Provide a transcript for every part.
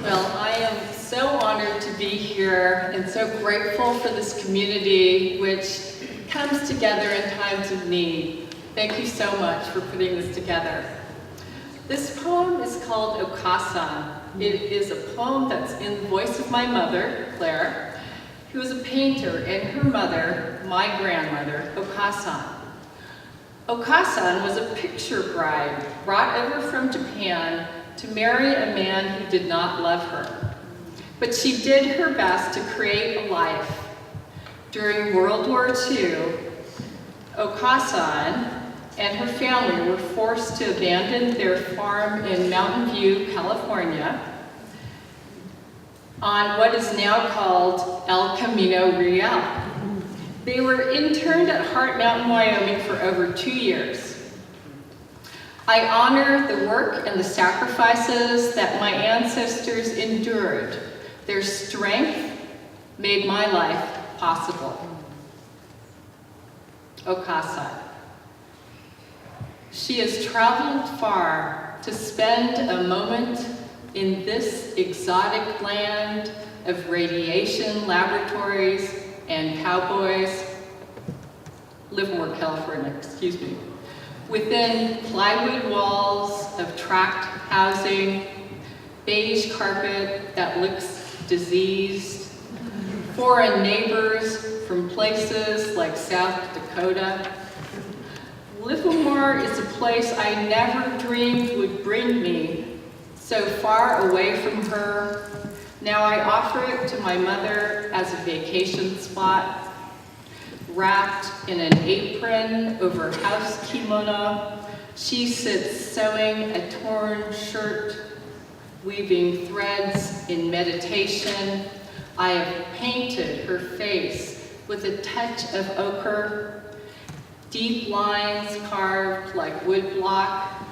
Well, I am so honored to be here and so grateful for this community which comes together in times of need. Thank you so much for putting this together. This poem is called Okasan. It is a poem that's in the voice of my mother, Claire, who was a painter, and her mother, my grandmother, Okasan. Okasan was a picture bride brought over from Japan to marry a man who did not love her. But she did her best to create a life. During World War II, Okasan and her family were forced to abandon their farm in Mountain View, California, on what is now called El Camino Real. They were interned at Heart Mountain, Wyoming for over 2 years. I honor the work and the sacrifices that my ancestors endured. Their strength made my life possible. Okasan. She has traveled far to spend a moment in this exotic land of radiation laboratories and cowboys, Livermore, California, excuse me, within plywood walls of tract housing, beige carpet that looks diseased, foreign neighbors from places like South Dakota. Livermore is a place I never dreamed would bring me so far away from her. Now I offer it to my mother as a vacation spot, wrapped in an apron over house kimono. She sits sewing a torn shirt, weaving threads in meditation. I have painted her face with a touch of ochre, deep lines carved like wood block,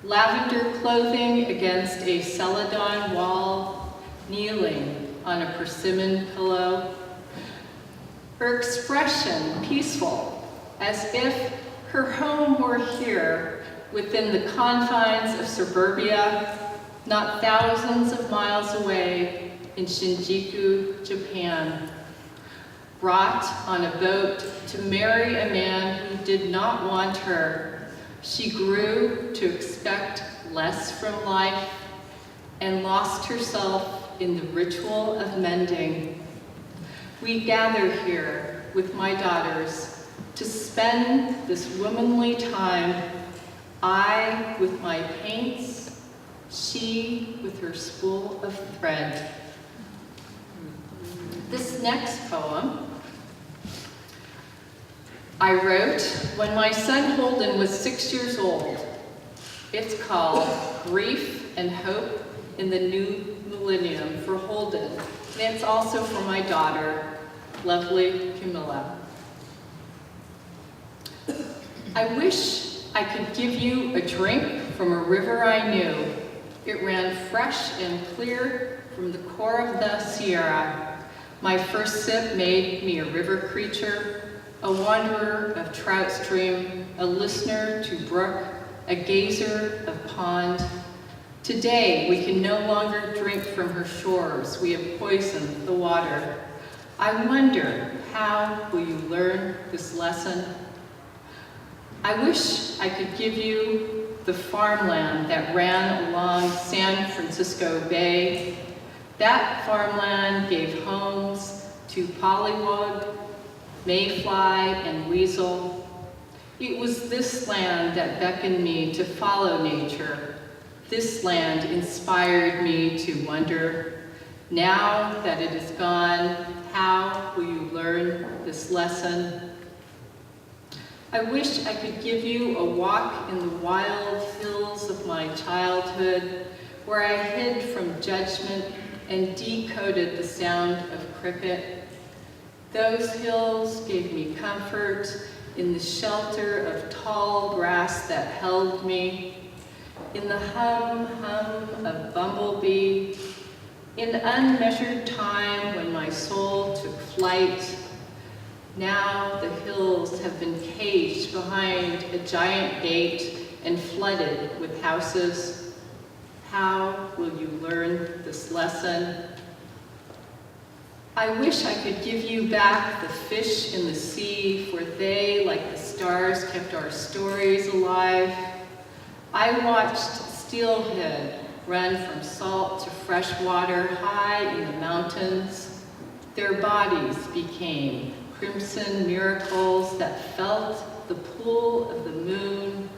lavender clothing against a celadon wall, kneeling on a persimmon pillow. Her expression peaceful, as if her home were here within the confines of suburbia, not thousands of miles away in Shingu, Japan. Brought on a boat to marry a man who did not want her, she grew to expect less from life and lost herself in the ritual of mending. We gather here with my daughters to spend this womanly time, I with my paints, she with her spool of thread. This next poem I wrote when my son Holden was 6 years old. It's called Grief and Hope in the New Millennium for Holden, and it's also for my daughter, lovely Camilla. I wish I could give you a drink from a river I knew. It ran fresh and clear from the core of the Sierra. My first sip made me a river creature, a wanderer of trout stream, a listener to brook, a gazer of pond. Today, we can no longer drink from her shores. We have poisoned the water. I wonder, how will you learn this lesson? I wish I could give you the farmland that ran along San Francisco Bay. That farmland gave homes to pollywog, mayfly, and weasel. It was this land that beckoned me to follow nature. This land inspired me to wonder, now that it is gone, how will you learn this lesson? I wish I could give you a walk in the wild hills of my childhood, where I hid from judgment and decoded the sound of cricket. Those hills gave me comfort in the shelter of tall grass that held me, in the hum of bumblebee, in unmeasured time when my soul took flight. Now the hills have been caged behind a giant gate and flooded with houses. How will will you learn this lesson? I wish I could give you back the fish in the sea, for they, like the stars, kept our stories alive. I watched steelhead run from salt to fresh water high in the mountains. Their bodies became crimson miracles that felt the pull of the moon.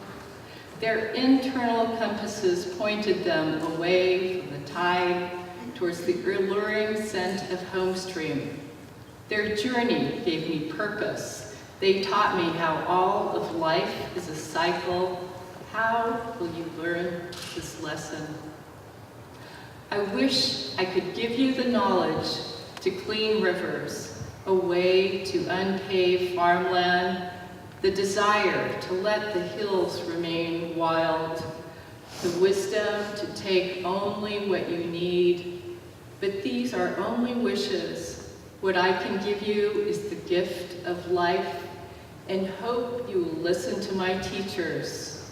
Their internal compasses pointed them away from the tide towards the alluring scent of home stream. Their journey gave me purpose. They taught me how all of life is a cycle. How will you learn this lesson? I wish I could give you the knowledge to clean rivers, a way to unpave farmland, the desire to let the hills remain wild, the wisdom to take only what you need. But these are only wishes. What I can give you is the gift of life, and hope you will listen to my teachers,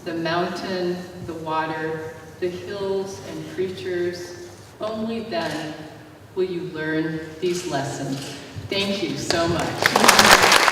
the mountain, the water, the hills and creatures. Only then will you learn these lessons. Thank you so much.